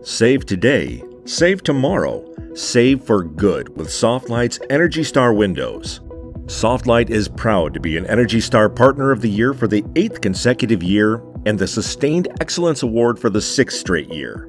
Save today, save tomorrow, save for good with SoftLite's Energy Star windows. SoftLite is proud to be an Energy Star Partner of the Year for the 8th consecutive year and the Sustained Excellence Award for the 6th straight year.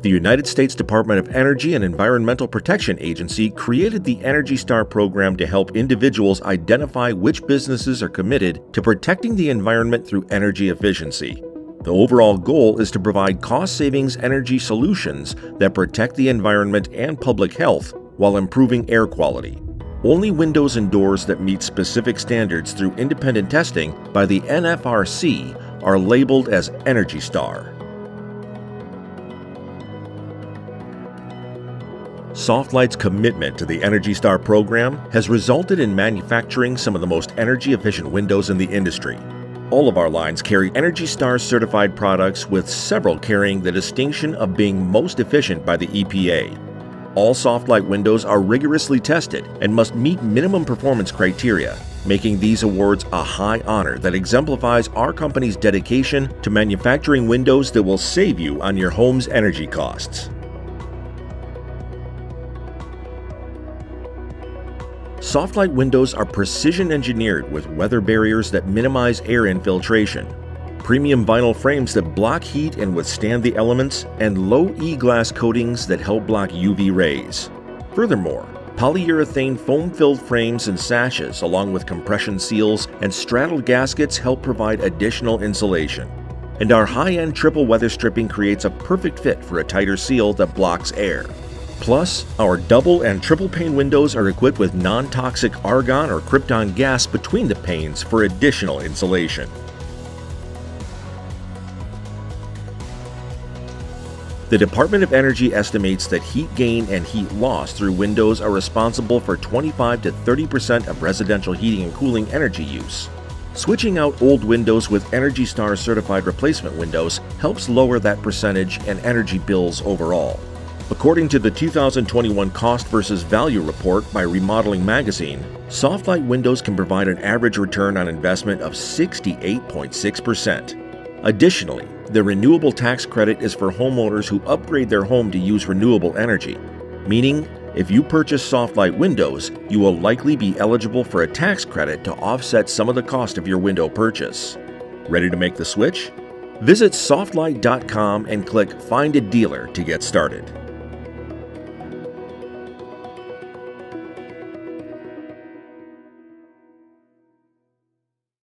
The United States Department of Energy and Environmental Protection Agency created the Energy Star program to help individuals identify which businesses are committed to protecting the environment through energy efficiency. The overall goal is to provide cost savings energy solutions that protect the environment and public health while improving air quality. Only windows and doors that meet specific standards through independent testing by the NFRC are labeled as Energy Star. SoftLite's commitment to the Energy Star program has resulted in manufacturing some of the most energy-efficient windows in the industry. All of our lines carry Energy Star certified products, with several carrying the distinction of being most efficient by the EPA. All SoftLite windows are rigorously tested and must meet minimum performance criteria, making these awards a high honor that exemplifies our company's dedication to manufacturing windows that will save you on your home's energy costs. SoftLite windows are precision engineered with weather barriers that minimize air infiltration, premium vinyl frames that block heat and withstand the elements, and low E-glass coatings that help block UV rays. Furthermore, polyurethane foam-filled frames and sashes along with compression seals and straddled gaskets help provide additional insulation. And our high-end triple weatherstripping creates a perfect fit for a tighter seal that blocks air. Plus, our double and triple pane windows are equipped with non-toxic argon or krypton gas between the panes for additional insulation. The Department of Energy estimates that heat gain and heat loss through windows are responsible for 25 to 30% of residential heating and cooling energy use. Switching out old windows with Energy Star certified replacement windows helps lower that percentage and energy bills overall. According to the 2021 Cost versus Value report by Remodeling magazine, SoftLite windows can provide an average return on investment of 68.6%. Additionally, the renewable tax credit is for homeowners who upgrade their home to use renewable energy, meaning if you purchase SoftLite windows, you will likely be eligible for a tax credit to offset some of the cost of your window purchase. Ready to make the switch? Visit SoftLite.com and click Find a Dealer to get started.